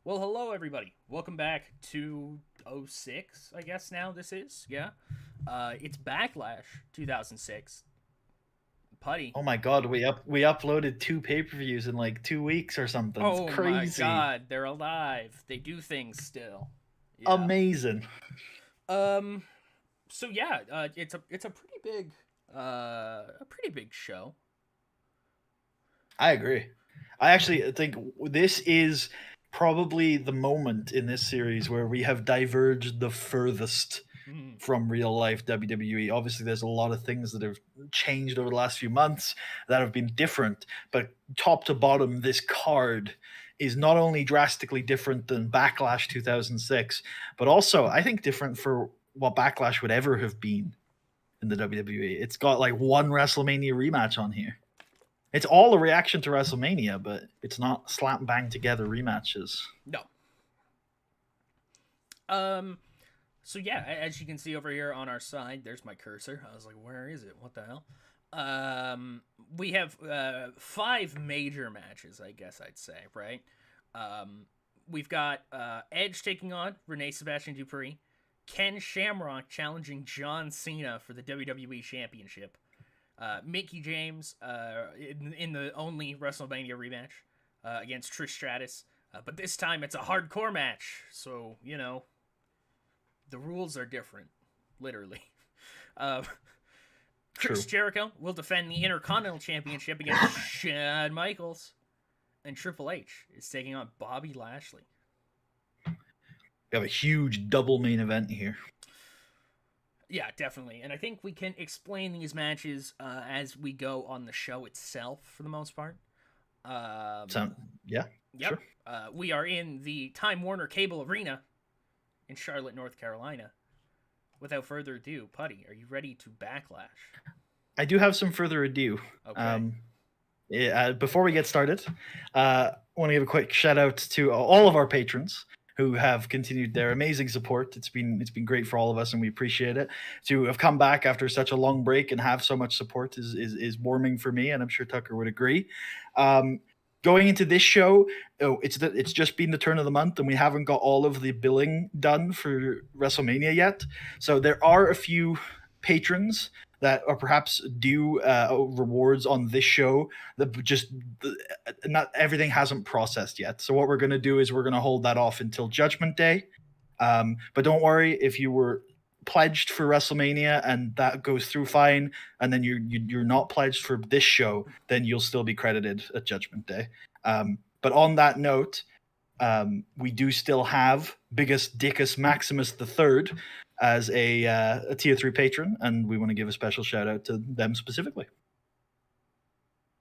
Well, hello everybody. Welcome back to '06. I guess now this is. Yeah. It's Backlash 2006. Puddy. Oh my God, we uploaded two pay-per-views in like 2 weeks or something. It's Oh my crazy. god, they're alive. They do things still. Yeah. Amazing. Um so yeah, it's a pretty big show. I agree. I actually think this is probably the moment in this series where we have diverged the furthest Mm. from real life WWE. Obviously, there's a lot of things that have changed over the last few months that have been different, but top to bottom, this card is not only drastically different than Backlash 2006, but also I think different for what Backlash would ever have been in the WWE. It's got like one WrestleMania rematch on here. It's all a reaction to WrestleMania, but it's not slap bang together rematches. No. Um so yeah, as you can see over here on our side, there's my cursor. I was like, where is it? What the hell? We have five major matches, I guess I'd say, right? We've got Edge taking on Rene Sebastian Dupree, Ken Shamrock challenging John Cena for the WWE Championship, Mickey James in the only WrestleMania rematch against Trish Stratus, but this time it's a hardcore match, so the rules are different, literally. Uh, True. Chris Jericho will defend the Intercontinental Championship against Shawn Michaels. And Triple H is taking on Bobby Lashley. We have a huge double main event here. Yeah, definitely. And I think we can explain these matches as we go on the show itself for the most part. So, yeah, Yep. sure. We are in the Time Warner Cable Arena in Charlotte, North Carolina. Without further ado, Puddy, are you ready to backlash? I do have some further ado. Okay. Before we get started, I want to give a quick shout out to all of our patrons who have continued their amazing support. It's been great for all of us, and we appreciate it. To have come back after such a long break and have so much support is warming for me, and I'm sure Tucker would agree. Um, Going into this show, it's just been the turn of the month, and we haven't got all of the billing done for WrestleMania yet. So there are a few patrons that are perhaps due rewards on this show that just not everything hasn't processed yet. So what we're going to do is we're going to hold that off until Judgment Day. But don't worry if you were pledged for WrestleMania and that goes through fine, and then you're not pledged for this show, then you'll still be credited at Judgment Day. But on that note, we do still have Biggest Dickus Maximus the Third as a tier 3 patron, and we want to give a special shout out to them specifically.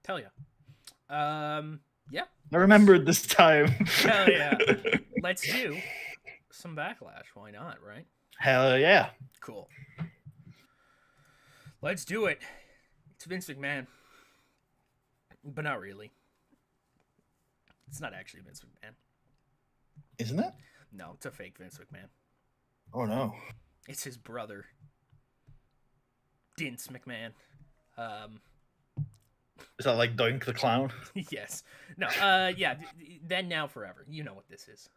Tell ya. Yeah. I remembered this time. Hell yeah. Let's do some backlash. Why not, right? Hell yeah. Cool. Let's do it. It's Vince McMahon. But not really. It's not actually Vince McMahon. Isn't it? No, it's a fake Vince McMahon. Oh no. It's his brother, Dince McMahon. Is that like Doink the Clown? Yes. No, yeah, then, now, forever. You know what this is.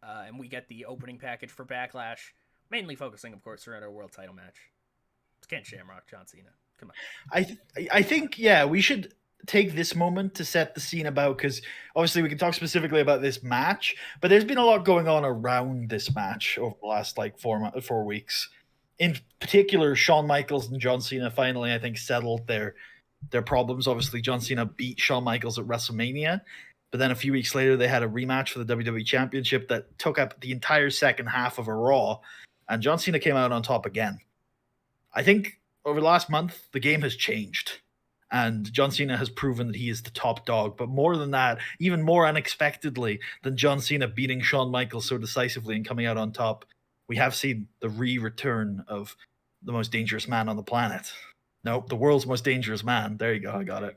And we get the opening package for Backlash, mainly focusing, of course, around our world title match. It's Ken Shamrock, John Cena. Come on. I think, yeah, we should take this moment to set the scene about, because obviously we can talk specifically about this match, but there's been a lot going on around this match over the last like 4 weeks. In particular, Shawn Michaels and John Cena finally, I think, settled their problems. Obviously, John Cena beat Shawn Michaels at WrestleMania, but then a few weeks later, they had a rematch for the WWE Championship that took up the entire second half of a Raw, and John Cena came out on top again. I think over the last month, the game has changed, and John Cena has proven that he is the top dog. But more than that, even more unexpectedly than John Cena beating Shawn Michaels so decisively and coming out on top, we have seen the return of the most dangerous man on the planet. Nope, the world's most dangerous man. There you go, I got it.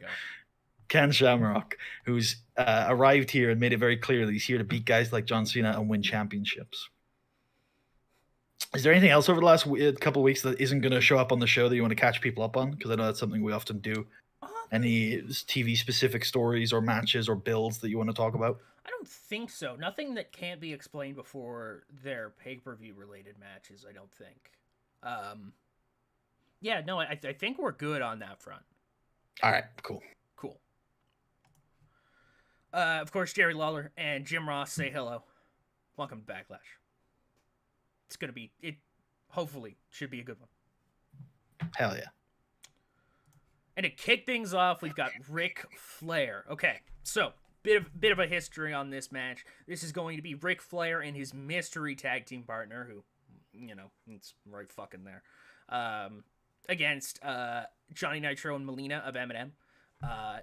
Ken Shamrock, who's arrived here and made it very clear that he's here to beat guys like John Cena and win championships. Is there anything else over the last couple of weeks that isn't going to show up on the show that you want to catch people up on? Because I know that's something we often do. Any TV specific stories or matches or builds that you want to talk about? I don't think so. Nothing that can't be explained before their pay-per-view related matches, I don't think. Yeah, no, I think we're good on that front. All right, cool. Cool. Of course, Jerry Lawler and Jim Ross say hello. Welcome to Backlash. It's going to be, it hopefully should be a good one. Hell yeah. And to kick things off, we've got Ric Flair. Okay, so bit of a history on this match. This is going to be Ric Flair and his mystery tag team partner, who, you know, it's right fucking there, against Johnny Nitro and Melina of Eminem.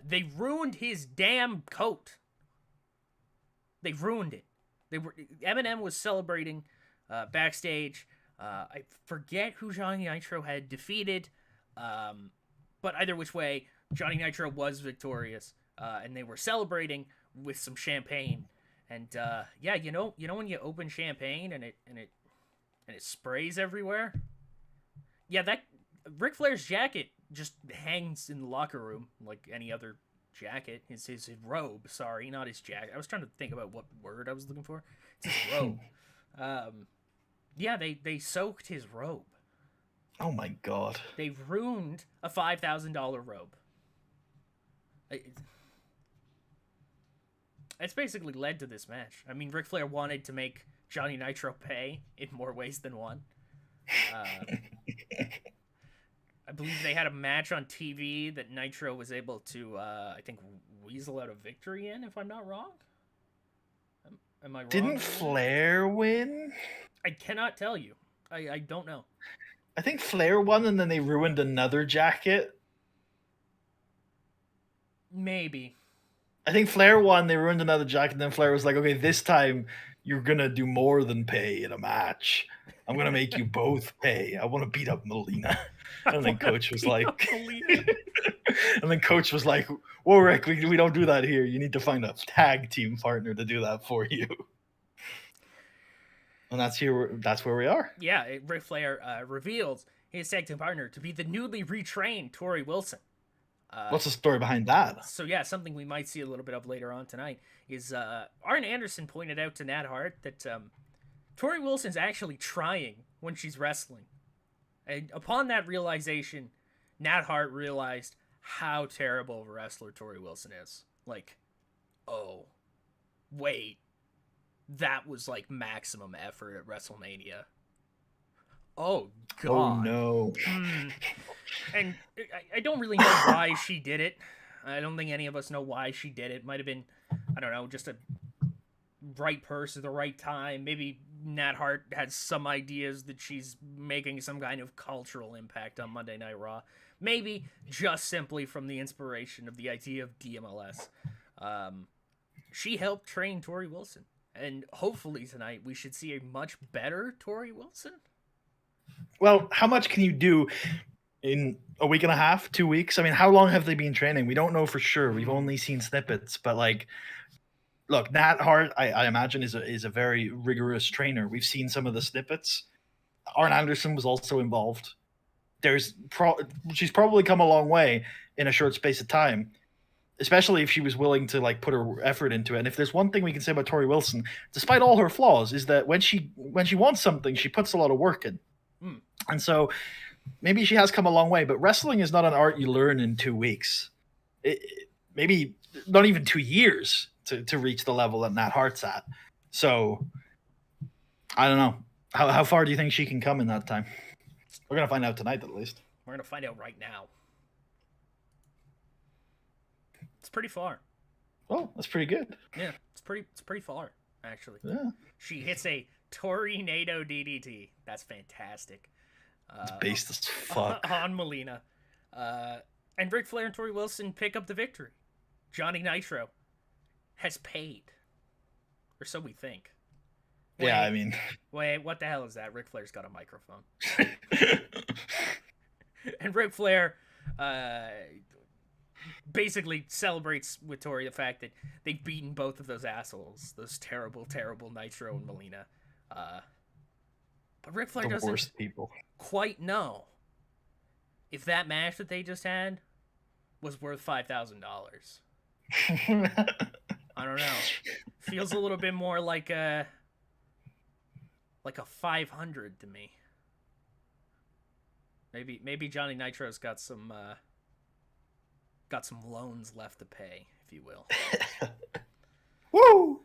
They ruined his damn coat. They ruined it. Eminem was celebrating backstage. I forget who Johnny Nitro had defeated. But either which way, Johnny Nitro was victorious, and they were celebrating with some champagne. And yeah, you know when you open champagne and it sprays everywhere. Yeah, that Ric Flair's jacket just hangs in the locker room like any other jacket. His robe, sorry, not his jacket. I was trying to think about what word I was looking for. It's his robe. Yeah, they soaked his robe. Oh my god. They've ruined a $5,000 robe. It's basically led to this match. I mean, Ric Flair wanted to make Johnny Nitro pay in more ways than one. I believe they had a match on TV that Nitro was able to, I think, weasel out a victory in, if I'm not wrong. Am I wrong? Didn't Flair win? I cannot tell you. I don't know. I think Flair won, and then they ruined another jacket. Maybe. I think Flair won, they ruined another jacket, and then Flair was like, okay, this time you're going to do more than pay in a match. I'm going to make you both pay. I want to beat up Melina. And then Coach was like... and then Coach was like, whoa, Rick, we don't do that here. You need to find a tag team partner to do that for you. And that's where we are. Yeah, Ric Flair reveals his tag team partner to be the newly retrained Torrie Wilson. What's the story behind that? So yeah, something we might see a little bit of later on tonight is Arn Anderson pointed out to Nat Hart that Torrie Wilson's actually trying when she's wrestling. And upon that realization, Nat Hart realized how terrible of a wrestler Torrie Wilson is. Like, oh, wait. That was like maximum effort at WrestleMania. Oh god. Oh no. And I don't really know why she did it. I don't think any of us know why she did it. Might have been, I don't know, just a right person at the right time. Maybe Nat Hart had some ideas that she's making some kind of cultural impact on Monday Night Raw. Maybe just simply from the inspiration of the idea of DMLS. She helped train Torrie Wilson. And hopefully tonight we should see a much better Torrie Wilson. Well, how much can you do in a week and a half, 2 weeks? I mean, how long have they been training? We don't know for sure. We've only seen snippets, but like, look, Nat Hart, I imagine is a very rigorous trainer. We've seen some of the snippets. Arn Anderson was also involved. She's probably come a long way in a short space of time. Especially if she was willing to like put her effort into it. And if there's one thing we can say about Torrie Wilson, despite all her flaws, is that when she wants something, she puts a lot of work in. And so maybe she has come a long way, but wrestling is not an art you learn in 2 weeks. Maybe not even 2 years to reach the level that Nat Hart's at. So I don't know. How far do you think she can come in that time? We're going to find out tonight at least. We're going to find out right now. It's pretty far. Oh, that's pretty good. Yeah, it's pretty far, actually. Yeah. She hits a Tornado DDT. That's fantastic. It's based as fuck. On Melina. And Ric Flair and Torrie Wilson pick up the victory. Johnny Nitro has paid. Or so we think. Wait, yeah, I mean... Wait, what the hell is that? Ric Flair's got a microphone. And Ric Flair... basically celebrates with Torrie the fact that they've beaten both of those assholes, those terrible, terrible Nitro and Melina. But Ric Flair doesn't people. quite know if that match that they just had was worth $5,000. I don't know. Feels a little bit more like a 500 to me. Maybe Johnny Nitro's got some loans left to pay, if you will. Woo!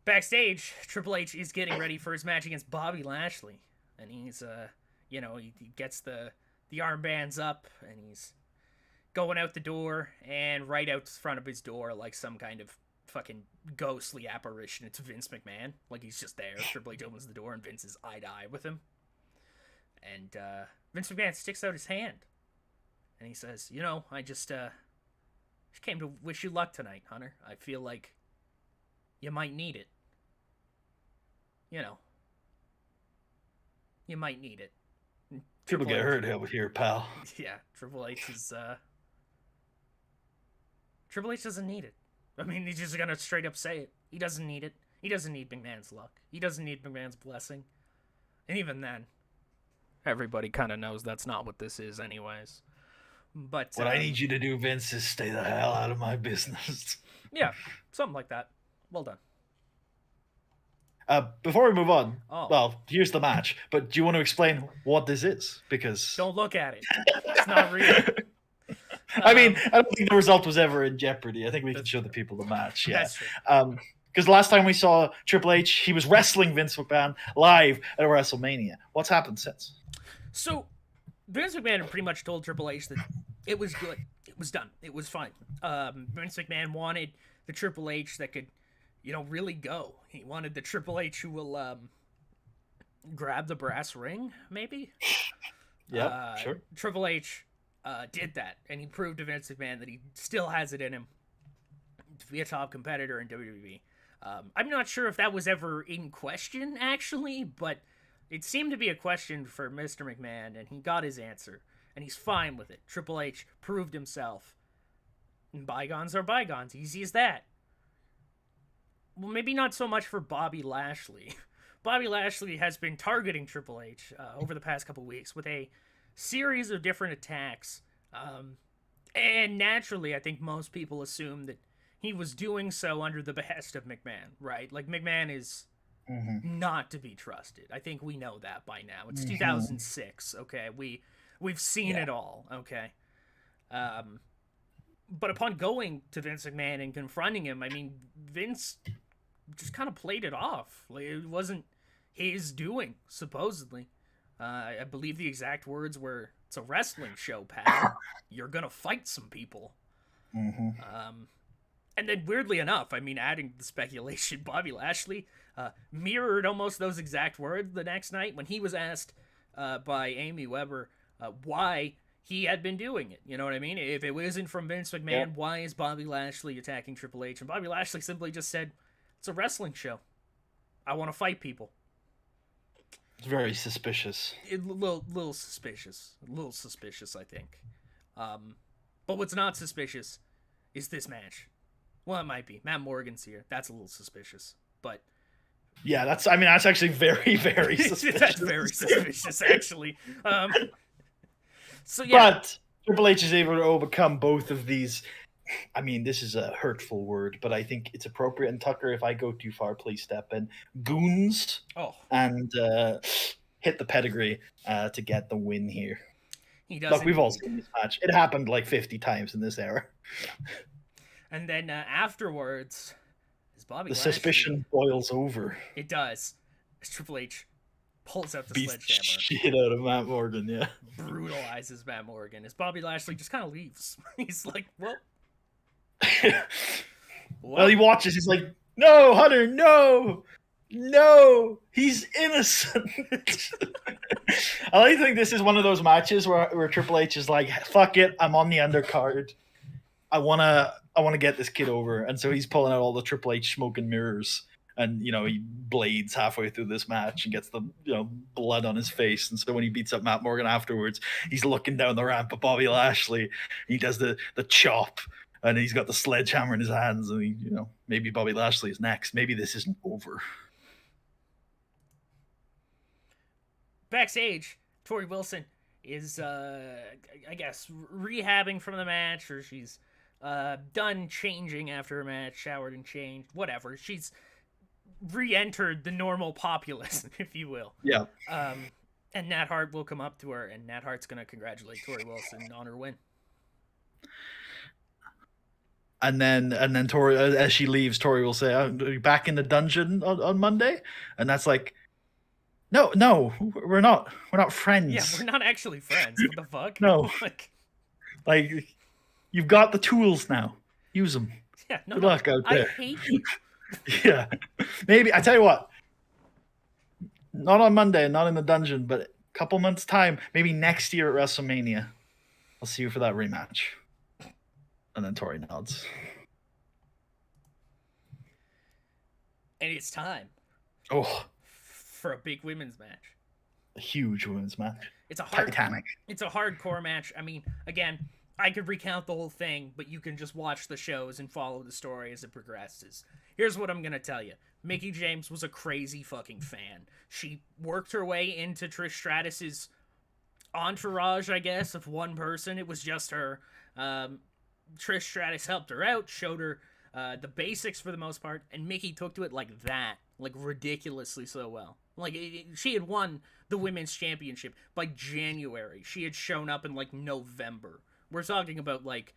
Backstage, Triple H is getting ready for his match against Bobby Lashley, and he's he gets the armbands up, and he's going out the door, and right out front of his door, like some kind of fucking ghostly apparition, it's Vince McMahon. Like, he's just there. Triple H opens the door, and Vince is eye to eye with him. And Vince McMahon sticks out his hand, and he says, I just came to wish you luck tonight, Hunter. I feel like you might need it. You might need it. People get hurt over here, pal. Yeah, Triple H is Triple H doesn't need it. I mean, he's just gonna straight up say it. He doesn't need it. He doesn't need McMahon's luck. He doesn't need McMahon's blessing. And even then, everybody kind of knows that's not what this is anyways. But what I need you to do, Vince, is stay the hell out of my business. Yeah, something like that. Well done. Before we move on, well, here's the match. But do you want to explain what this is? Because don't look at it. It's not real. I mean, I don't think the result was ever in jeopardy. I think we can show the people the match. Yeah. That's true. Because last time we saw Triple H, he was wrestling Vince McMahon live at WrestleMania. What's happened since? So, Vince McMahon pretty much told Triple H that it was good. It was done. It was fine. Vince McMahon wanted the Triple H that could, really go. He wanted the Triple H who will grab the brass ring, maybe? Yeah, sure. Triple H did that, and he proved to Vince McMahon that he still has it in him to be a top competitor in WWE. I'm not sure if that was ever in question, actually, but it seemed to be a question for Mr. McMahon, and he got his answer, and he's fine with it. Triple H proved himself. And bygones are bygones. Easy as that. Well, maybe not so much for Bobby Lashley. Bobby Lashley has been targeting Triple H over the past couple weeks with a series of different attacks. And naturally, I think most people assume that he was doing so under the behest of McMahon, right? Like, McMahon is not to be trusted. I think we know that by now. It's 2006, okay? We've seen it all, okay? But upon going to Vince McMahon and confronting him, I mean, Vince just kind of played it off. Like, it wasn't his doing, supposedly. I believe the exact words were, "It's a wrestling show, pal. You're gonna fight some people." And then, weirdly enough, I mean, adding the speculation, Bobby Lashley mirrored almost those exact words the next night when he was asked by Amy Weber why he had been doing it. You know what I mean? If it wasn't from Vince McMahon, why is Bobby Lashley attacking Triple H? And Bobby Lashley simply just said, "It's a wrestling show. I want to fight people." It's very suspicious. A little suspicious. A little suspicious, I think. But what's not suspicious is this match. Well, it might be. Matt Morgan's here. That's a little suspicious. But yeah, that's actually very, very suspicious. That's very suspicious, actually. So yeah. But Triple H is able to overcome both of these. I mean, this is a hurtful word, but I think it's appropriate. And Tucker, if I go too far, please step in. Goons. And hit the pedigree to get the win here. He does. Look, we've all seen this match. It happened like 50 times in this era. And then afterwards, is Bobby Lashley. The suspicion boils over. It does. As Triple H pulls out the Beats sledgehammer. Shit out of Matt Morgan, yeah. Brutalizes Matt Morgan. As Bobby Lashley just kind of leaves. He's like, well. Well, he watches. He's like, "No, Hunter, no, he's innocent." I think this is one of those matches where Triple H is like, "Fuck it, I'm on the undercard. I wanna get this kid over," and so he's pulling out all the Triple H smoke and mirrors, and he blades halfway through this match and gets the blood on his face, and so when he beats up Matt Morgan afterwards, he's looking down the ramp at Bobby Lashley. He does the chop. And he's got the sledgehammer in his hands, and maybe Bobby Lashley is next. Maybe this isn't over. Backstage, Tori Wilson is I guess rehabbing from the match, or she's done changing after a match, showered and changed, whatever. She's re-entered the normal populace, if you will. Yeah. And Nat Hart will come up to her, and Nat Hart's gonna congratulate Tori Wilson on her win. And then Tori, as she leaves, Tori will say, "Are you back in the dungeon on Monday?" And that's like, no, we're not friends. Yeah, we're not actually friends. What the fuck? No. like, you've got the tools now. Use them. Yeah, no, Good luck out there. I hate you. Yeah. Maybe, I tell you what, not on Monday, not in the dungeon, but a couple months' time, maybe next year at WrestleMania, I'll see you for that rematch. And then Tori nods. And it's time. Oh. For a big women's match. A huge women's match. It's a Titanic. It's a hardcore match. I mean, again, I could recount the whole thing, but you can just watch the shows and follow the story as it progresses. Here's what I'm going to tell you. Mickie James was a crazy fucking fan. She worked her way into Trish Stratus's entourage, I guess, of one person. It was just her. Trish Stratus helped her out, showed her the basics for the most part, and Mickie took to it like that. Like, ridiculously so well. Like, she had won the women's championship by January. She had shown up in, like, November. We're talking about, like,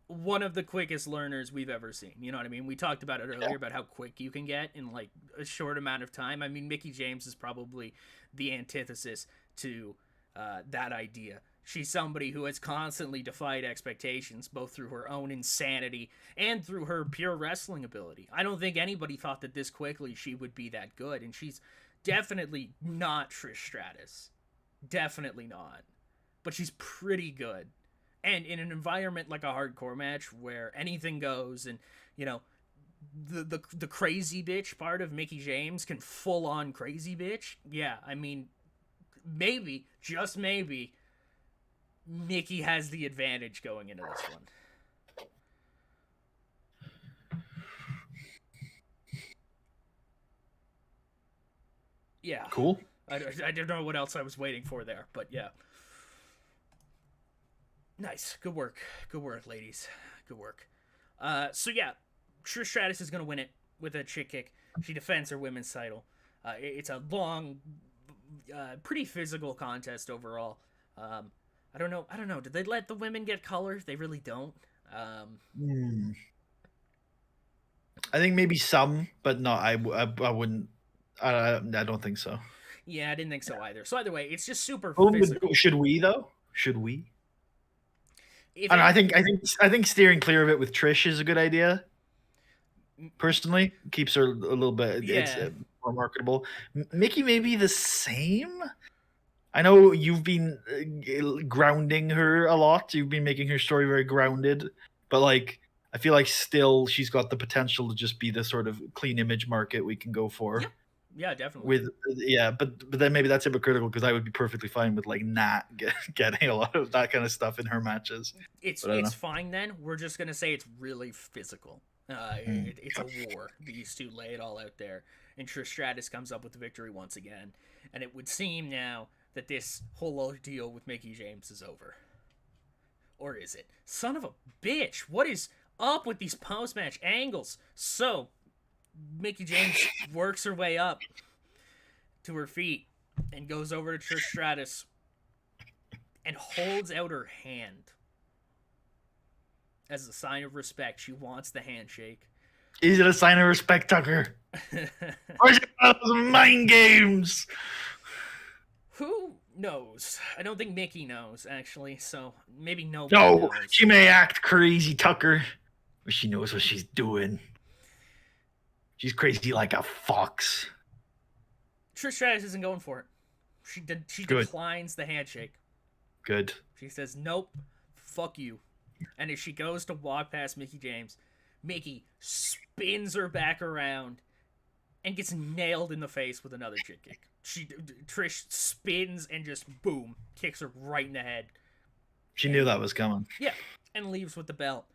one of the quickest learners we've ever seen. You know what I mean? We talked about it earlier, about how quick you can get in, like, a short amount of time. I mean, Mickie James is probably the antithesis to that idea. She's somebody who has constantly defied expectations, both through her own insanity and through her pure wrestling ability. I don't think anybody thought that this quickly she would be that good, and she's definitely not Trish Stratus. Definitely not. But she's pretty good. And in an environment like a hardcore match where anything goes, and, you know, the crazy bitch part of Mickie James can full on crazy bitch, yeah, I mean, maybe, just maybe, Mickie has the advantage going into this one. Yeah. Cool. I don't know what else I was waiting for there, but yeah. Nice. Good work. Good work, ladies. Good work. So yeah, Trish Stratus is going to win it with a chick kick. She defends her women's title. It's a long, pretty physical contest overall. I don't know. Did they let the women get color? They really don't. I think maybe some, but no, I wouldn't. I don't think so. Yeah, I didn't think so either. So either way, it's just super Oh, physical. should we though? Should we? I think steering clear of it with Trish is a good idea. Personally, keeps her a little bit. Yeah. It's more marketable. Mickie may be the same. I know you've been grounding her a lot. You've been making her story very grounded, but like I feel like still she's got the potential to just be the sort of clean image market we can go for. Yeah, definitely. But then maybe that's hypocritical because I would be perfectly fine with like Nat getting a lot of that kind of stuff in her matches. It's fine then. We're just gonna say it's really physical. It's a war. These two lay it all out there, and Trish Stratus comes up with the victory once again. And it would seem now that this whole ordeal with Mickie James is over. Or is it? Son of a bitch! What is up with these post-match angles? So, Mickie James works her way up to her feet and goes over to Trish Stratus and holds out her hand as a sign of respect. She wants the handshake. Is it a sign of respect, Tucker? Or is it one of those mind games? Who knows? I don't think Mickie knows, actually, so maybe nobody knows. She may act crazy, Tucker, but she knows what she's doing. She's crazy like a fox. Trish Stratus isn't going for it. She declines the handshake. Good. She says, nope, fuck you. And as she goes to walk past Mickie James, Mickie spins her back around and gets nailed in the face with another chick kick. Trish spins and just boom, kicks her right in the head. She knew that was coming. Yeah, and leaves with the belt.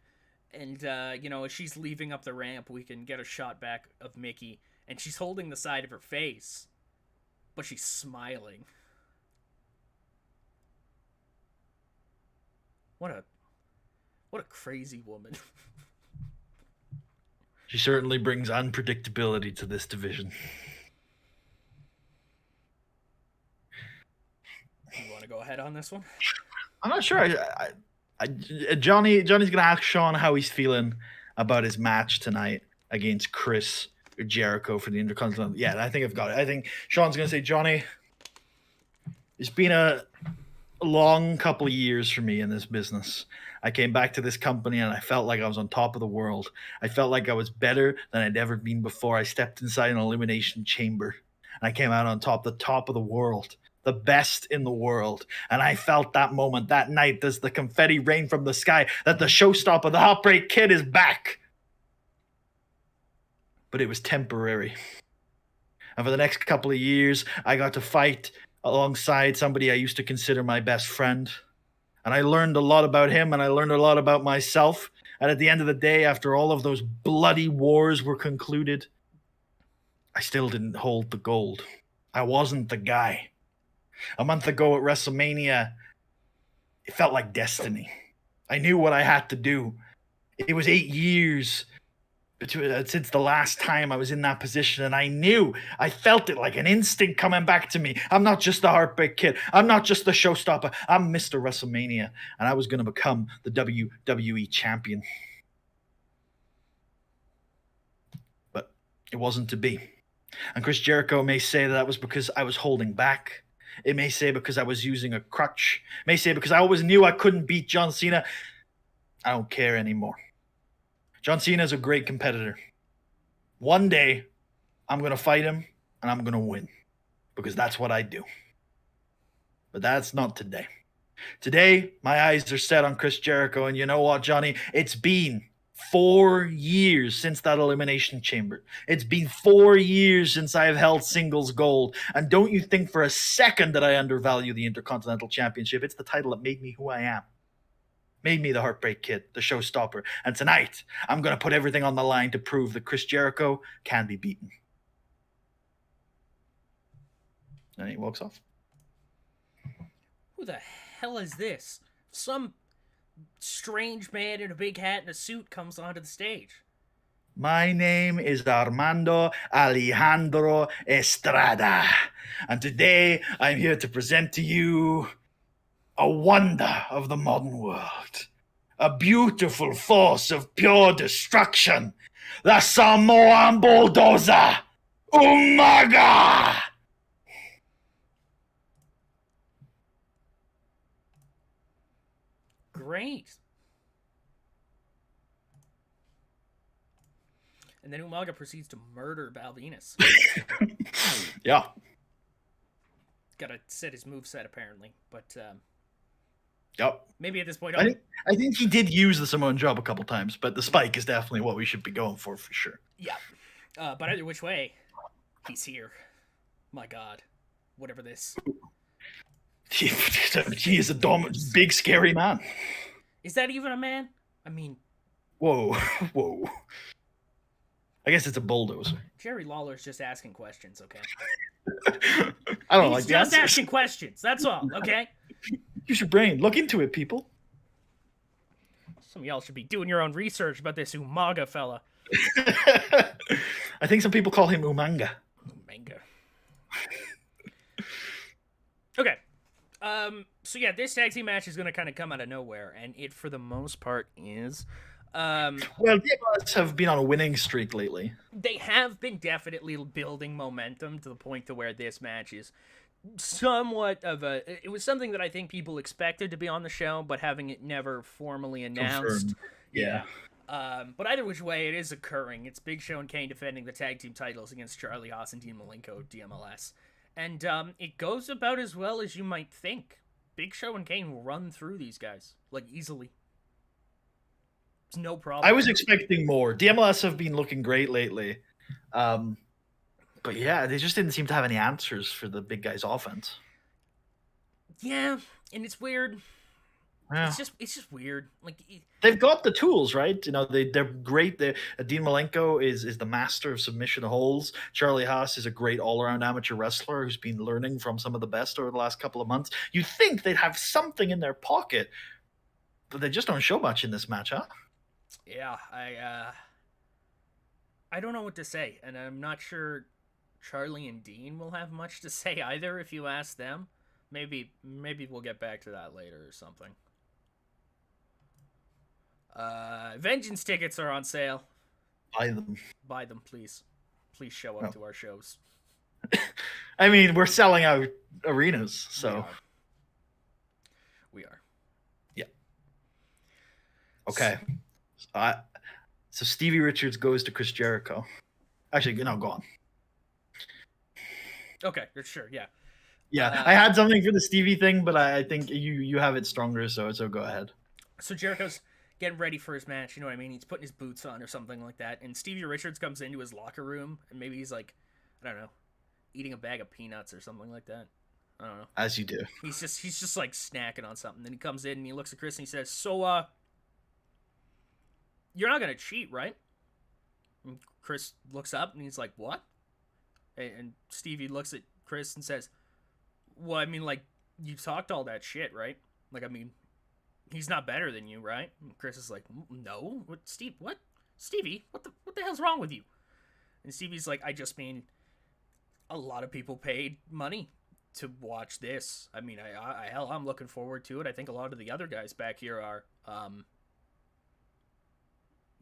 And, as she's leaving up the ramp, we can get a shot back of Mickie, and she's holding the side of her face, but she's smiling. What a crazy woman. She certainly brings unpredictability to this division. You want to go ahead on this one? I'm not sure. Johnny's gonna ask Sean how he's feeling about his match tonight against Chris Jericho for the Intercontinental. Yeah, I think I've got it. I think Sean's gonna say, Johnny, it's been a long couple of years for me in this business. I came back to this company and I felt like I was on top of the world. I felt like I was better than I'd ever been before. I stepped inside an elimination chamber and I came out on top, the top of the world, the best in the world. And I felt that moment, that night, as the confetti rained from the sky, that the showstopper, the Heartbreak Kid, is back. But it was temporary. And for the next couple of years, I got to fight alongside somebody I used to consider my best friend. And I learned a lot about him, and I learned a lot about myself. And at the end of the day, after all of those bloody wars were concluded, I still didn't hold the gold. I wasn't the guy. A month ago at WrestleMania, it felt like destiny. I knew what I had to do. It was 8 years since the last time I was in that position, and I felt it like an instinct coming back to me. I'm not just the Heartbreak Kid. I'm not just the showstopper. I'm Mr. WrestleMania, and I was going to become the WWE champion. But it wasn't to be. And Chris Jericho may say that was because I was holding back. It may say because I was using a crutch. It may say because I always knew I couldn't beat John Cena. I don't care anymore. John Cena is a great competitor. One day, I'm going to fight him, and I'm going to win. Because that's what I do. But that's not today. Today, my eyes are set on Chris Jericho, and you know what, Johnny? It's been 4 years since that Elimination Chamber. It's been 4 years since I've held singles gold. And don't you think for a second that I undervalue the Intercontinental Championship. It's the title that made me who I am. Made me the Heartbreak Kid, the showstopper. And tonight, I'm going to put everything on the line to prove that Chris Jericho can be beaten. And he walks off. Who the hell is this? Some strange man in a big hat and a suit comes onto the stage. My name is Armando Alejandro Estrada. And today, I'm here to present to you a wonder of the modern world. A beautiful force of pure destruction. The Samoan bulldozer, Umaga! Great. And then Umaga proceeds to murder Balvinus. Yeah. Gotta set his moveset, apparently. But, yep. Maybe at this point... I think he did use the Samoan drop a couple times, but the spike is definitely what we should be going for sure. Yeah. But either which way, he's here. My God. Whatever this... He is a big, scary man. Is that even a man? I mean... Whoa. I guess it's a bulldozer. Jerry Lawler's just asking questions, okay? I don't He's like the just answers. asking questions, that's all, okay? Use your brain. Look into it, people. Some of y'all should be doing your own research about this Umaga fella. I think some people call him Umanga. Umanga. Okay. So yeah, this tag team match is going to kind of come out of nowhere, and it, for the most part, is. Well, the Emirates have been on a winning streak lately. They have been definitely building momentum to the point to where this match is somewhat of a... It was something that I think people expected to be on the show, but having it never formally announced. Confirmed. Yeah. But either which way, it is occurring. It's Big Show and Kane defending the tag team titles against Charlie Haas and Dean Malenko, DMLS. And it goes about as well as you might think. Big Show and Kane will run through these guys, like, easily. It's no problem. I was expecting more. DMLS have been looking great lately. But yeah, they just didn't seem to have any answers for the big guys' offense. Yeah, and it's weird. Yeah. It's just weird. Like, they've got the tools, right? You know, they're great. Dean Malenko is the master of submission holds. Charlie Haas is a great all-around amateur wrestler who's been learning from some of the best over the last couple of months. You'd think they'd have something in their pocket, But they just don't show much in this match, huh? Yeah, I don't know what to say, and I'm not sure Charlie and Dean will have much to say either if you ask them. Maybe we'll get back to that later or something. Vengeance tickets are on sale. Buy them. Buy them, please. Please show up to our shows. I mean, we're selling out arenas, so we are. Yeah. Okay. So Stevie Richards goes to Chris Jericho. Actually, no, go on. Okay, sure, yeah. Yeah, I had something for the Stevie thing, but I think you have it stronger, so go ahead. So Jericho's getting ready for his match, you know what I mean? He's putting his boots on or something like that, and Stevie Richards comes into his locker room, and maybe he's like, I don't know, eating a bag of peanuts or something like that. I don't know. As you do. He's just like snacking on something. Then he comes in and he looks at Chris and he says, "So, you're not gonna cheat, right?" And Chris looks up and he's like, "What?" And Stevie looks at Chris and says, "Well, I mean, like, you talked all that shit, right? Like, I mean, he's not better than you, right?" And Chris is like, "No, what, Steve? What, Stevie? What the hell's wrong with you?" And Stevie's like, "I just mean, a lot of people paid money to watch this. I mean, I'm looking forward to it. I think a lot of the other guys back here are.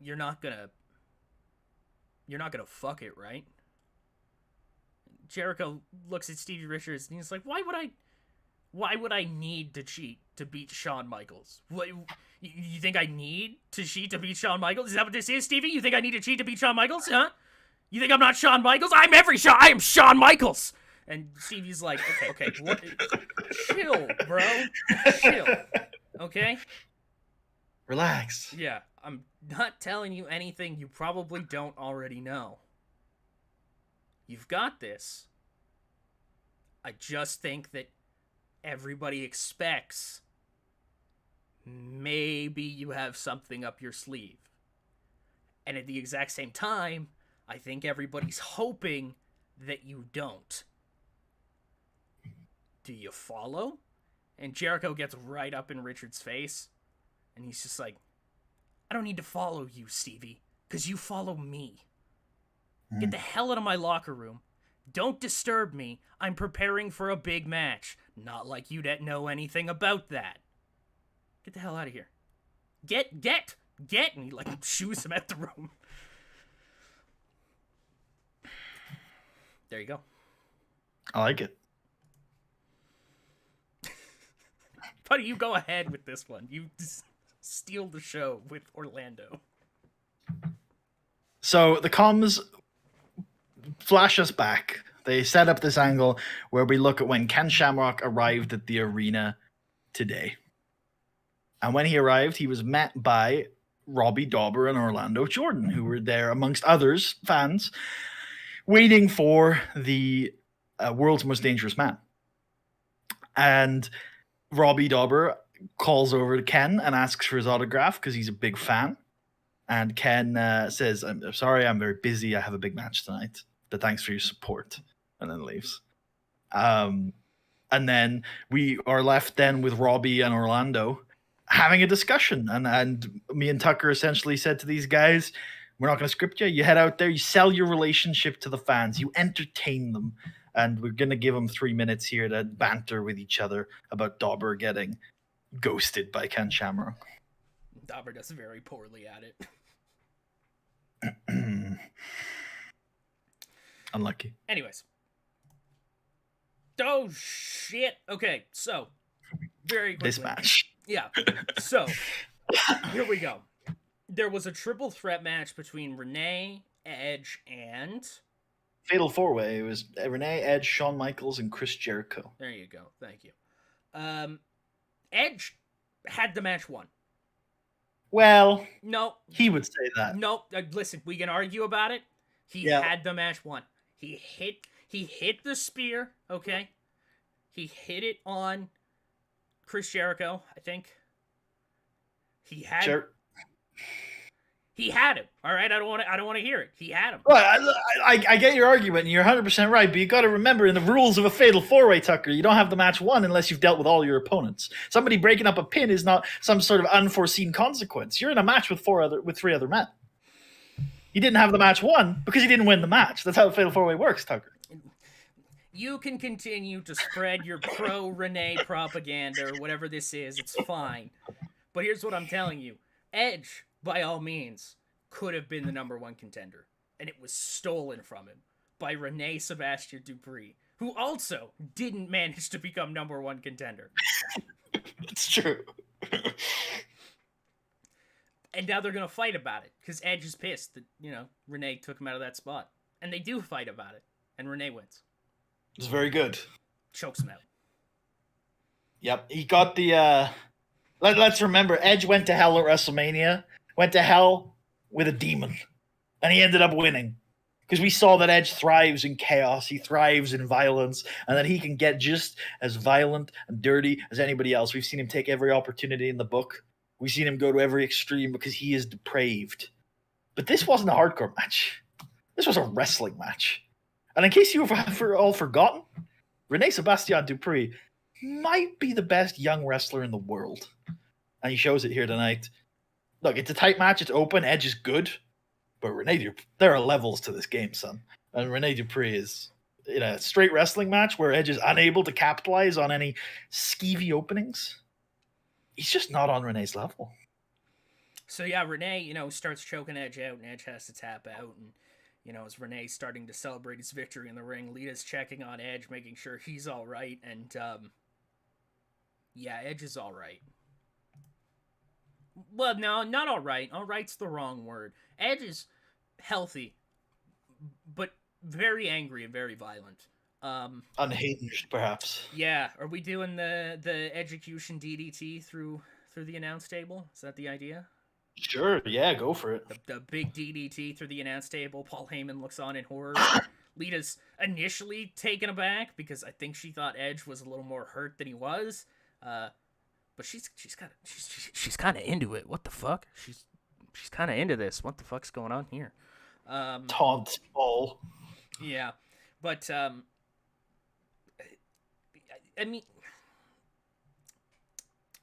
You're not gonna fuck it, right?" Jericho looks at Stevie Richards and he's like, "Why would I need to cheat to beat Shawn Michaels? What, you think I need to cheat to beat Shawn Michaels? Is that what this is, Stevie? You think I need to cheat to beat Shawn Michaels, huh? You think I'm not Shawn Michaels? I am Shawn Michaels!" And Stevie's like, okay, what? Chill, bro. Chill. Okay? Relax. Yeah, I'm not telling you anything you probably don't already know. You've got this. I just think that everybody expects maybe you have something up your sleeve. And at the exact same time, I think everybody's hoping that you don't. Do you follow? And Jericho gets right up in Richard's face, and he's just like, "I don't need to follow you, Stevie, because you follow me. Get the hell out of my locker room. Don't disturb me. I'm preparing for a big match. Not like you don't know anything about that. Get the hell out of here. Get!" And he, like, shoos him at the room. There you go. I like it. Puddy, you go ahead with this one. You steal the show with Orlando. So the comms flash us back. They set up this angle where we look at when Ken Shamrock arrived at the arena today. And when he arrived, he was met by Robbie Dauber and Orlando Jordan, who were there, amongst others, fans, waiting for the World's Most Dangerous Man. And Robbie Dauber calls over to Ken and asks for his autograph because he's a big fan. And Ken says, "I'm sorry, I'm very busy. I have a big match tonight, but thanks for your support," and then leaves. And then we are left then with Robbie and Orlando having a discussion. And me and Tucker essentially said to these guys, "We're not going to script you. You head out there, you sell your relationship to the fans, you entertain them. And we're going to give them 3 minutes here to banter with each other about Dauber getting ghosted by Ken Shamrock." Dauber does very poorly at it. Unlucky. Anyways. Oh, shit. Okay, so, very quickly. This match. Yeah, so, here we go. There was a triple threat match between Rene, Edge, and... Fatal 4-way. It was Rene, Edge, Shawn Michaels, and Chris Jericho. There you go. Thank you. Edge had the match won. Well, no, he would say that. No, listen, we can argue about it. He had the match won. He hit the spear, okay? He hit it on Chris Jericho, I think. He He had him. All right, I don't want to hear it. He had him. Well, I get your argument, and you're 100% right, but you got to remember, in the rules of a fatal four-way, Tucker, you don't have the match won unless you've dealt with all your opponents. Somebody breaking up a pin is not some sort of unforeseen consequence. You're in a match with three other men. He didn't have the match won because he didn't win the match. That's how a fatal four-way works, Tucker. You can continue to spread your pro-Rene propaganda or whatever this is. It's fine. But here's what I'm telling you. Edge, by all means, could have been the #1 contender. And it was stolen from him by Rene Sebastian Dupree, who also didn't manage to become #1 contender. It's true. And now they're going to fight about it, because Edge is pissed that, Rene took him out of that spot. And they do fight about it. And Rene wins. It's very good. Chokes him out. Yep, he got the... Let's remember, Edge went to hell at WrestleMania. Went to hell with a demon. And he ended up winning. Because we saw that Edge thrives in chaos. He thrives in violence. And that he can get just as violent and dirty as anybody else. We've seen him take every opportunity in the book. We've seen him go to every extreme because he is depraved. But this wasn't a hardcore match. This was a wrestling match. And in case you have all forgotten, Rene Sebastian Dupree might be the best young wrestler in the world. And he shows it here tonight. Look, it's a tight match. It's open. Edge is good. But Rene Dupree, there are levels to this game, son. And Rene Dupree is in a straight wrestling match where Edge is unable to capitalize on any skeevy openings. He's just not on Rene's level. So yeah, Rene, starts choking Edge out, and Edge has to tap out. And, as Rene's starting to celebrate his victory in the ring, Lita's checking on Edge, making sure he's all right. And, yeah, Edge is all right. Well, no, not all right. All right's the wrong word. Edge is healthy, but very angry and very violent. Unhinged, perhaps. Yeah. Are we doing the execution DDT through the announce table? Is that the idea? Sure. Yeah, go for it. The big DDT through the announce table. Paul Heyman looks on in horror. Lita's initially taken aback because I think she thought Edge was a little more hurt than he was. But she's kind of into it. What the fuck? She's kind of into this. What the fuck's going on here? Taunt Paul. Yeah, but I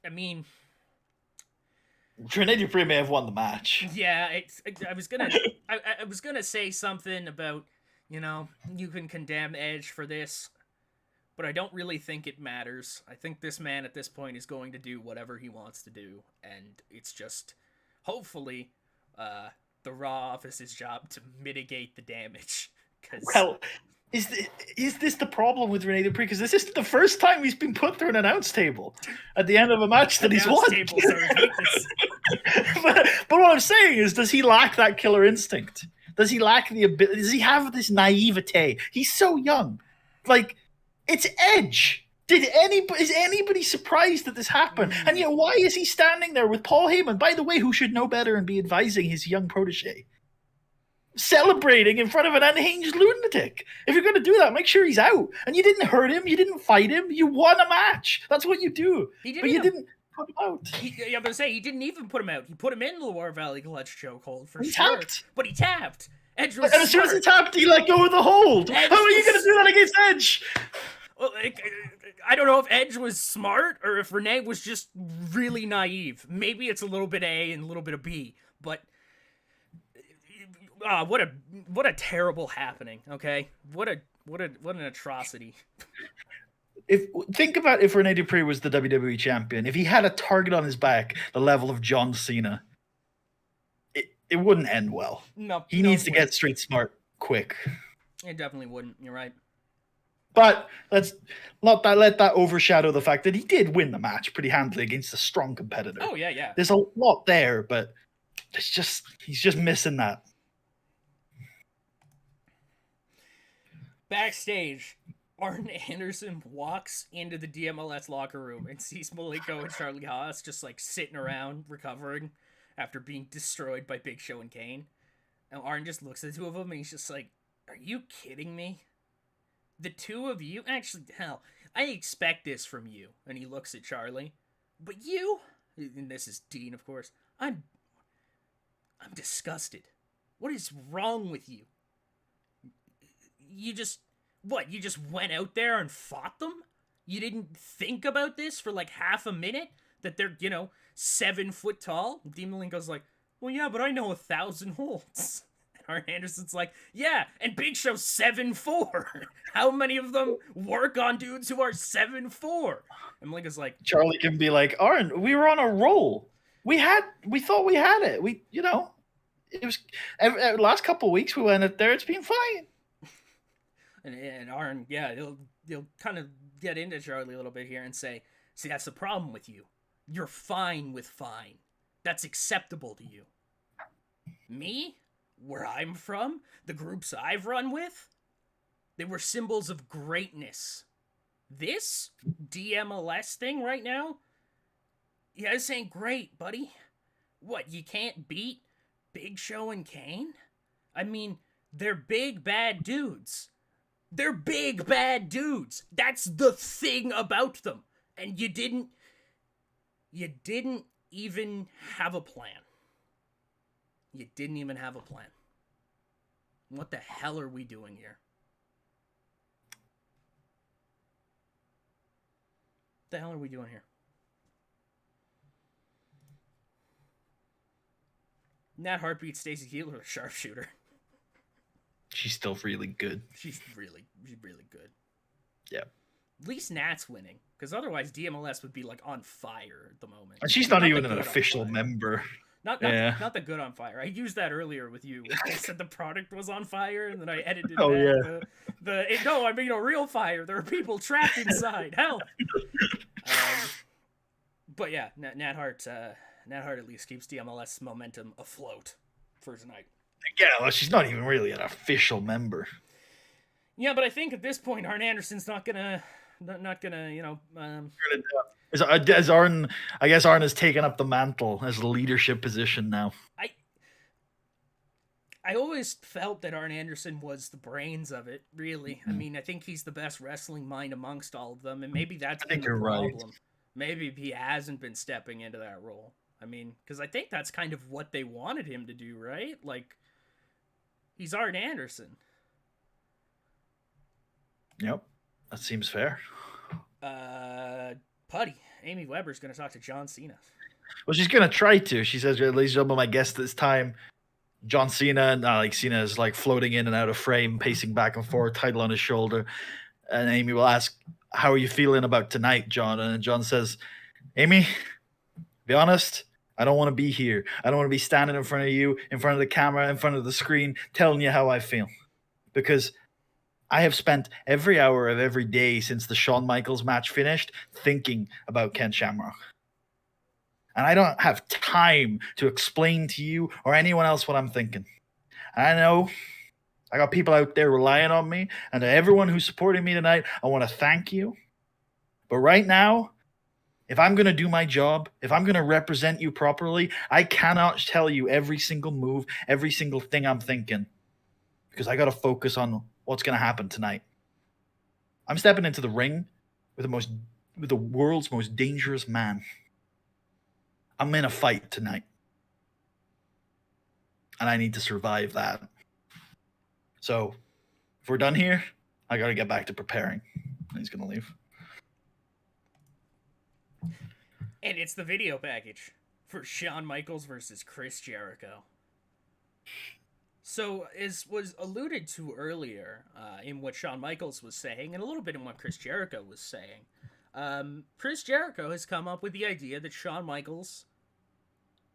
mean, Rene Dupree may have won the match. Yeah, I was gonna say something about, you can condemn Edge for this, but I don't really think it matters. I think this man at this point is going to do whatever he wants to do, and it's just, hopefully, the Raw office's job to mitigate the damage. Well, is this the problem with Rene Dupree? Because this isn't the first time he's been put through an announce table at the end of a match that he's won. but what I'm saying is, does he lack that killer instinct? Does he lack the ability? Does he have this naivete? He's so young. Like, it's Edge. Is anybody surprised that this happened? And yet, why is he standing there with Paul Heyman, by the way, who should know better and be advising his young protege, celebrating in front of an unhinged lunatic? If you're going to do that, make sure he's out. And you didn't hurt him. You didn't fight him. You won a match. That's what you do. You didn't put him out. I'm going to say, he didn't even put him out. He put him in the Loire Valley Clutch chokehold for sure. Tapped. But he tapped. Edge was and as soon as he tapped, he let go of the hold. How are you going to do that against Edge? Well, I don't know if Edge was smart or if Rene was just really naive. Maybe it's a little bit A and a little bit of B, but what a terrible happening. Okay, what an atrocity. Think about if Rene Dupree was the WWE champion, if he had a target on his back the level of John Cena, it wouldn't end well. No, he needs to get street smart quick. It definitely wouldn't. You're right. But let's not let that overshadow the fact that he did win the match pretty handily against a strong competitor. Oh, yeah. There's a lot there, but he's just missing that. Backstage, Arn Anderson walks into the DMLS locker room and sees Malenko and Charlie Haas just like sitting around recovering after being destroyed by Big Show and Kane. And Arn just looks at the two of them and he's just like, "Are you kidding me? The two of you? Actually, hell, I expect this from you." And he looks at Charlie. "But you," and this is Dean, of course, I'm disgusted. What is wrong with you? You just went out there and fought them? You didn't think about this for like half a minute? That they're, 7 foot tall? Demon Link goes like, well, yeah, but I know 1,000 holds. And Arn Anderson's like, yeah, and Big Show's 7'4". How many of them work on dudes who are 7'4"? And Malenka's like, Charlie can be like, Arn, we were on a roll. We thought we had it. It was last couple of weeks we went up there. It's been fine. And Arn, yeah, he'll kind of get into Charlie a little bit here and say, see, that's the problem with you. You're fine with fine. That's acceptable to you. Me? Where I'm from? The groups I've run with? They were symbols of greatness. This DMLS thing right now? Yeah, this ain't great, buddy. What, you can't beat Big Show and Kane? I mean, they're big bad dudes. They're big bad dudes. That's the thing about them. And you didn't even have a plan. You didn't even have a plan. What the hell are we doing here? What the hell are we doing here? Nat Hart beats Stacey Keibler, a sharpshooter. She's still really good. She's really good. Yeah. At least Nat's winning, because otherwise DMLS would be like on fire at the moment. And she's not even an official member. Not the good on fire. I used that earlier with you. I said the product was on fire, and then I edited no, I mean a real fire. There are people trapped inside. Hell. But yeah, Nat Hart at least keeps DMLS momentum afloat for tonight. Yeah, well, she's not even really an official member. Yeah, but I think at this point, Arn Anderson's not gonna. As Arn, I guess Arn has taken up the mantle as the leadership position now. I always felt that Arn Anderson was the brains of it. Really, I mean, I think he's the best wrestling mind amongst all of them, and maybe that's been the problem. Right. Maybe he hasn't been stepping into that role. I mean, because I think that's kind of what they wanted him to do, right? Like, he's Arn Anderson. Yep, that seems fair. Puddy, Amy Weber's going to talk to John Cena. Well, she's going to try to. She says, ladies and gentlemen, my guest this time, John Cena. Cena is like floating in and out of frame, pacing back and forth, title on his shoulder. And Amy will ask, how are you feeling about tonight, John? And John says, Amy, be honest, I don't want to be here. I don't want to be standing in front of you, in front of the camera, in front of the screen, telling you how I feel. Because I have spent every hour of every day since the Shawn Michaels match finished thinking about Ken Shamrock. And I don't have time to explain to you or anyone else what I'm thinking. And I know I got people out there relying on me, and to everyone who's supporting me tonight, I want to thank you. But right now, if I'm going to do my job, if I'm going to represent you properly, I cannot tell you every single move, every single thing I'm thinking, because I got to focus on what's going to happen tonight. I'm stepping into the ring with the world's most dangerous man. I'm in a fight tonight. And I need to survive that. So, if we're done here, I got to get back to preparing. And he's going to leave. And it's the video package for Shawn Michaels versus Chris Jericho. So, as was alluded to earlier in what Shawn Michaels was saying, and a little bit in what Chris Jericho was saying, Chris Jericho has come up with the idea that Shawn Michaels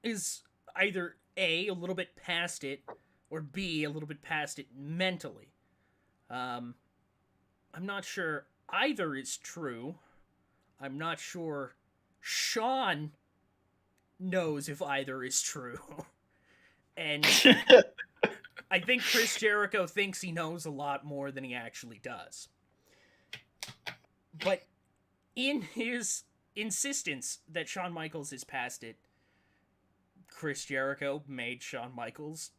is either A, a little bit past it, or B, a little bit past it mentally. I'm not sure either is true. I'm not sure Shawn knows if either is true. And I think Chris Jericho thinks he knows a lot more than he actually does. But in his insistence that Shawn Michaels is past it, Chris Jericho made Shawn Michaels,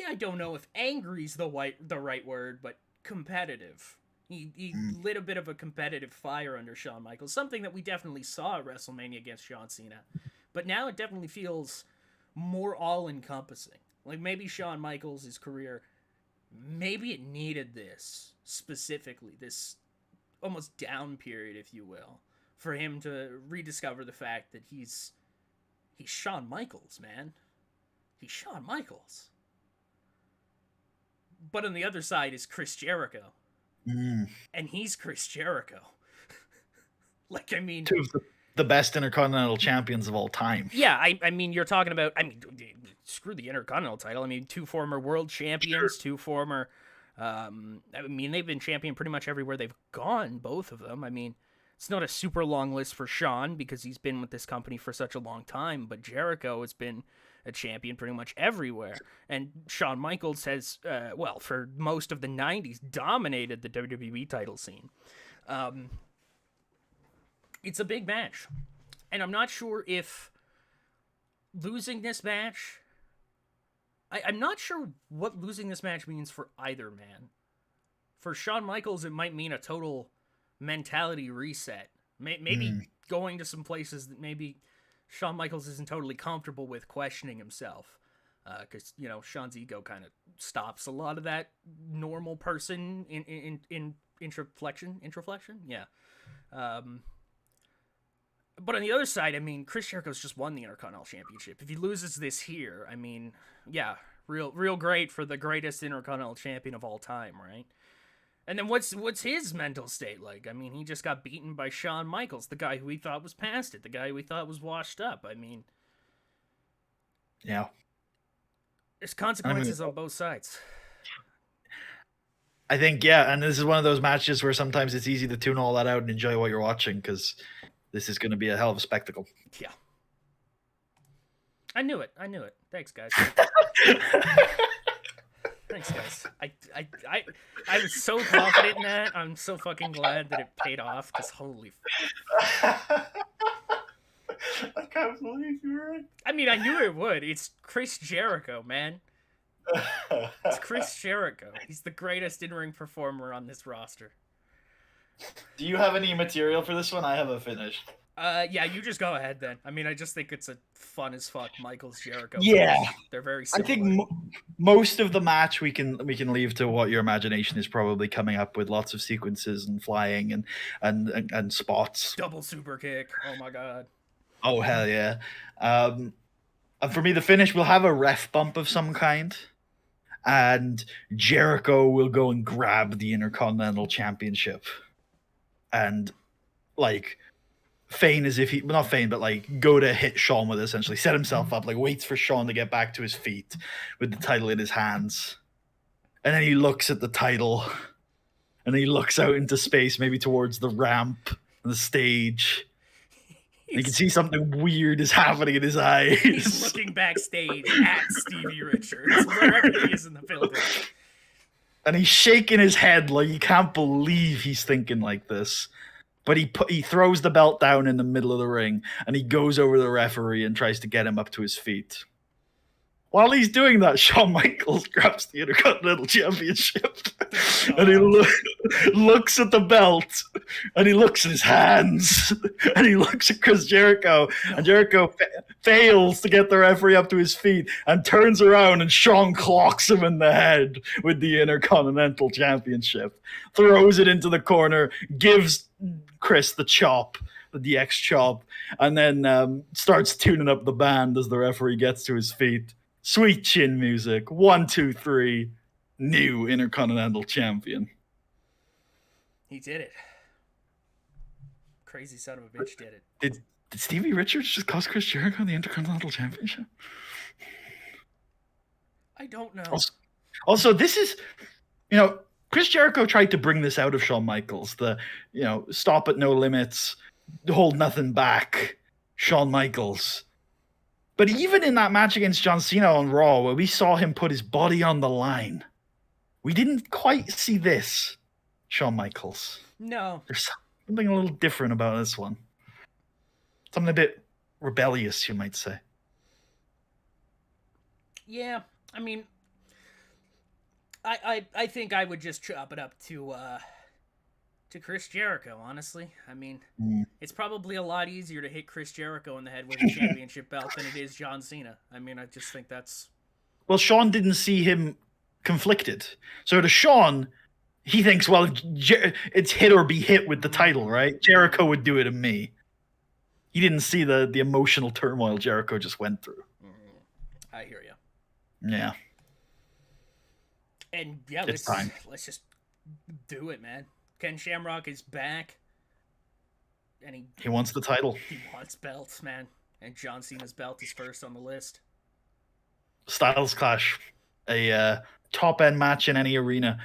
I don't know if angry is the right word, but competitive. He lit a bit of a competitive fire under Shawn Michaels, something that we definitely saw at WrestleMania against John Cena. But now it definitely feels more all-encompassing. Like, maybe Shawn Michaels' career, maybe it needed this specifically, this almost down period, if you will, for him to rediscover the fact that he's Shawn Michaels, man. He's Shawn Michaels. But on the other side is Chris Jericho. And he's Chris Jericho. Like, I mean, two of the best Intercontinental Champions of all time. Yeah, I mean, you're talking about, I mean, screw the Intercontinental title. I mean, 2 former world champions, sure. 2 former, I mean, they've been champion pretty much everywhere they've gone, both of them. I mean, it's not a super long list for Shawn because he's been with this company for such a long time, but Jericho has been a champion pretty much everywhere. And Shawn Michaels has, well, for most of the 90s, dominated the WWE title scene. It's a big match. And I'm not sure if losing this match... I'm not sure what losing this match means for either man. For Shawn Michaels, it might mean a total mentality reset. Maybe going to some places that maybe Shawn Michaels isn't totally comfortable with, questioning himself. Because, you know, Shawn's ego kind of stops a lot of that normal person in introflexion? Yeah. But on the other side, I mean, Chris Jericho's just won the Intercontinental Championship. If he loses this here, I mean, yeah, real great for the greatest Intercontinental Champion of all time, right? And then what's his mental state like? I mean, he just got beaten by Shawn Michaels, the guy who we thought was past it, the guy we thought was washed up. I mean, yeah, there's consequences on both sides. I think, yeah, and this is one of those matches where sometimes it's easy to tune all that out and enjoy what you're watching, because this is going to be a hell of a spectacle. Yeah. I knew it. Thanks, guys. Thanks, guys. I was so confident in that. I'm so fucking glad that it paid off, because holy... I can't believe you were right. I mean, I knew it would. It's Chris Jericho, man. It's Chris Jericho. He's the greatest in-ring performer on this roster. Do you have any material for this one? I have a finish. Yeah, you just go ahead then. I mean, I just think it's a fun as fuck Michaels Jericho. Yeah, match. They're very similar. I think most of the match we can leave to what your imagination is probably coming up with. Lots of sequences and flying and spots. Double super kick. Oh my god. Oh hell yeah. And for me, the finish will have a ref bump of some kind, and Jericho will go and grab the Intercontinental Championship, and like feign as if not feign, but like go to hit Shawn with it, essentially set himself up, like waits for Shawn to get back to his feet with the title in his hands, and then he looks at the title, and he looks out into space, maybe towards the ramp and the stage. You can see something weird is happening in his eyes. He's looking backstage at Stevie Richards, wherever he is in the building. And he's shaking his head like he can't believe he's thinking like this. But he throws the belt down in the middle of the ring, and he goes over to the referee and tries to get him up to his feet. While he's doing that, Shawn Michaels grabs the Intercontinental Championship, and he looks at the belt, and he looks at his hands, and he looks at Chris Jericho, and Jericho fails to get the referee up to his feet, and turns around, and Shawn clocks him in the head with the Intercontinental Championship, throws it into the corner, gives Chris the chop, the DX chop, and then starts tuning up the band as the referee gets to his feet. Sweet chin music. 1, 2, 3. New Intercontinental Champion. He did it. Crazy son of a bitch did it. Did Stevie Richards just cost Chris Jericho the Intercontinental Championship? I don't know. Also, this is, Chris Jericho tried to bring this out of Shawn Michaels. The, stop at no limits, hold nothing back, Shawn Michaels. But even in that match against John Cena on Raw, where we saw him put his body on the line, we didn't quite see this, Shawn Michaels. No. There's something a little different about this one. Something a bit rebellious, you might say. Yeah, I mean, I think I would just chop it up to to Chris Jericho, honestly. I mean, Mm. it's probably a lot easier to hit Chris Jericho in the head with a championship belt than it is John Cena. I mean, I just think that's... Well, Sean didn't see him conflicted. So to Sean, he thinks, well, it's hit or be hit with the title, right? Jericho would do it to me. He didn't see the emotional turmoil Jericho just went through. I hear you. Yeah. And yeah, It's let's just do it, man. Ken Shamrock is back, and he wants the title. He wants belts, man. And John Cena's belt is first on the list. Styles Clash, a top end match in any arena.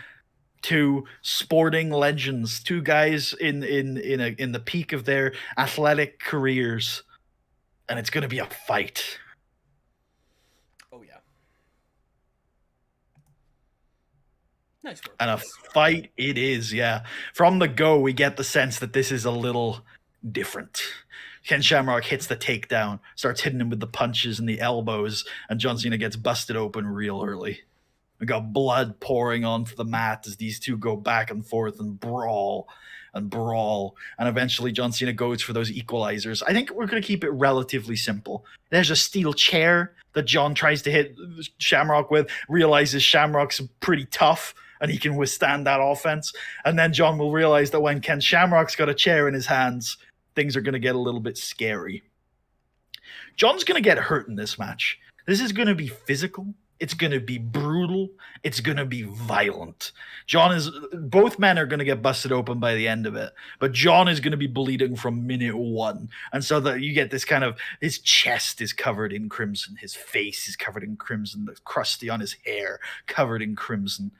Two sporting legends, two guys in the peak of their athletic careers, and it's going to be a fight. Oh yeah, nice work. And a fight it is, yeah. From the go, we get the sense that this is a little different. Ken Shamrock hits the takedown, starts hitting him with the punches and the elbows, and John Cena gets busted open real early. We got blood pouring onto the mat as these two go back and forth and brawl. And eventually John Cena goes for those equalizers. I think we're going to keep it relatively simple. There's a steel chair that John tries to hit Shamrock with, realizes Shamrock's pretty tough and he can withstand that offense. And then John will realize that when Ken Shamrock's got a chair in his hands, things are going to get a little bit scary. John's going to get hurt in this match. This is going to be physical. It's going to be brutal. It's going to be violent. Both men are going to get busted open by the end of it, but John is going to be bleeding from minute one. And so that you get this kind of, his chest is covered in crimson. His face is covered in crimson. The crusty on his hair covered in crimson.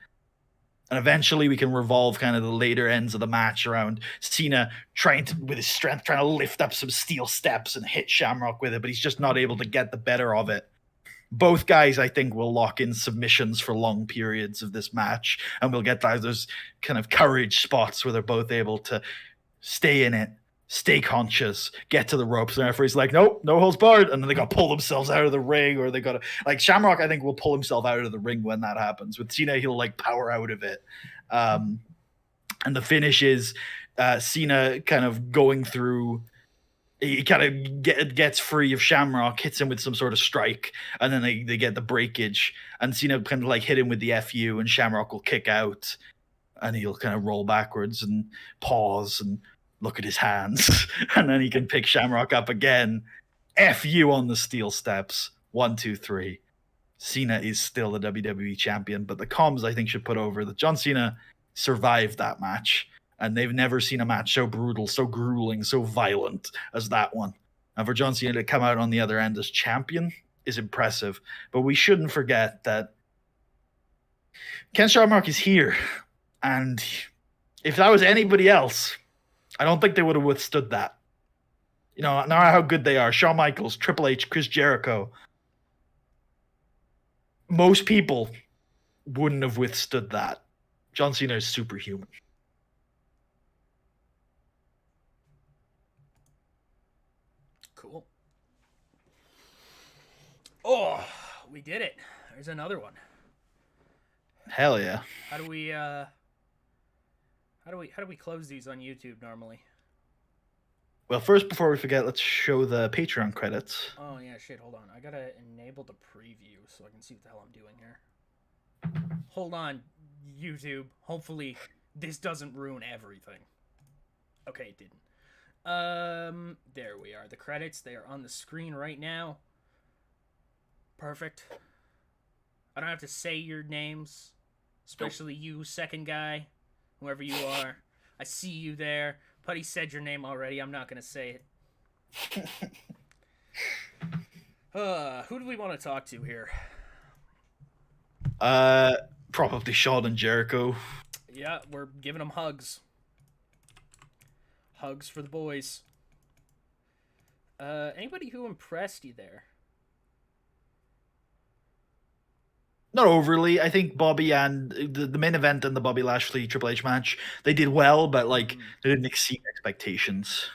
And eventually we can revolve kind of the later ends of the match around Cena with his strength, trying to lift up some steel steps and hit Shamrock with it, but he's just not able to get the better of it. Both guys, I think, will lock in submissions for long periods of this match, and we'll get those kind of courage spots where they're both able to stay in it, stay conscious, get to the ropes. And the referee's like, nope, no holds barred. And then they got to pull themselves out of the ring, or they got to, like, Shamrock, I think, will pull himself out of the ring when that happens. With Cena, he'll, like, power out of it. And the finish is Cena kind of going through. He kind of gets free of Shamrock, hits him with some sort of strike, and then they get the breakage. And Cena kind of like hit him with the FU, and Shamrock will kick out, and he'll kind of roll backwards and pause and look at his hands, and then he can pick Shamrock up again. FU on the steel steps. 1, 2, 3. Cena is still the WWE champion, but the comms, I think, should put over that John Cena survived that match. And they've never seen a match so brutal, so grueling, so violent as that one. And for John Cena to come out on the other end as champion is impressive. But we shouldn't forget that Ken Shamrock is here. And if that was anybody else, I don't think they would have withstood that. You know, no matter how good they are, Shawn Michaels, Triple H, Chris Jericho, most people wouldn't have withstood that. John Cena is superhuman. Cool. Oh, we did it. There's another one. Hell yeah. How do we close these on YouTube normally? Well, first, before we forget, let's show the Patreon credits. Oh yeah, shit, hold on. I gotta enable the preview so I can see what the hell I'm doing here. Hold on, YouTube. Hopefully this doesn't ruin everything. Okay, it didn't. There we are. The credits, they are on the screen right now. Perfect. I don't have to say your names, especially you, second guy, whoever you are. I see you there. Puddy said your name already. I'm not going to say it. Who do we want to talk to here? Probably Shawn and Jericho. Yeah, we're giving them hugs. Hugs for the boys. Anybody who impressed you there? Not overly. I think Bobby and the main event and the Bobby Lashley Triple H match, they did well, but like they didn't exceed expectations.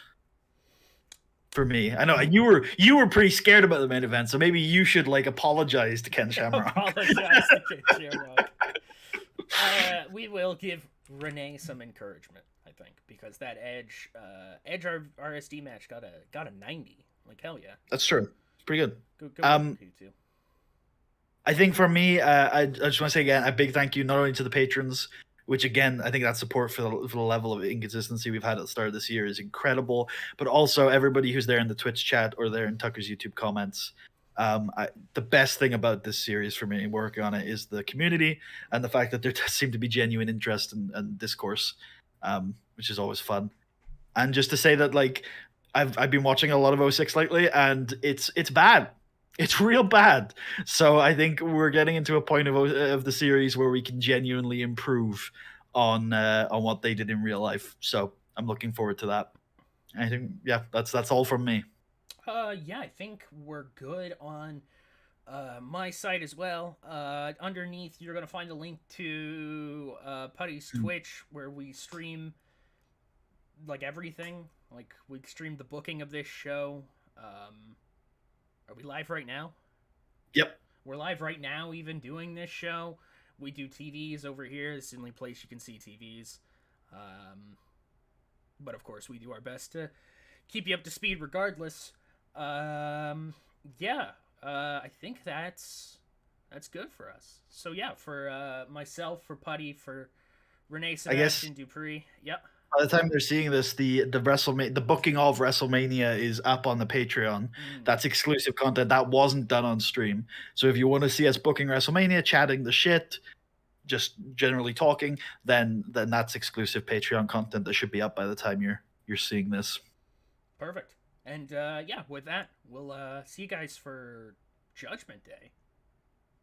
For me, I know you were pretty scared about the main event, so maybe you should like apologize to Ken Shamrock. Apologize to Ken Shamrock. We will give Rene some encouragement, I think, because that Edge RSD match got a 90. Like, hell yeah. That's true. It's pretty good. Go you two. I think for me, I just want to say again a big thank you not only to the patrons, which again I think that support for the level of inconsistency we've had at the start of this year is incredible, but also everybody who's there in the Twitch chat or there in Tucker's YouTube comments. The best thing about this series for me working on it is the community and the fact that there does seem to be genuine interest and discourse, which is always fun. And just to say that, like, I've been watching a lot of 06 lately, and it's bad. It's real bad. So I think we're getting into a point of the series where we can genuinely improve on what they did in real life. So I'm looking forward to that. I think that's all from me. Yeah, I think we're good on my site as well. Underneath, you're gonna find a link to Puddy's Twitch, where we stream like everything. Like, we stream the booking of this show. Are we live right now? Yep. We're live right now, even doing this show. We do TVs over here. It's the only place you can see TVs. But of course, we do our best to keep you up to speed regardless. Yeah. I think that's good for us. So yeah, for myself, for Puddy, for Rene, Sebastian, Dupree. Yep. By the time they're seeing this, the booking of WrestleMania is up on the Patreon. That's exclusive content that wasn't done on stream. So if you want to see us booking WrestleMania, chatting the shit, just generally talking, then that's exclusive Patreon content that should be up by the time you're seeing this. Perfect. And yeah, with that, we'll see you guys for Judgment Day.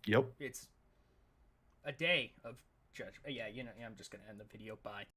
Yep. It's a day of judgment. Yeah, I'm just gonna end the video. Bye.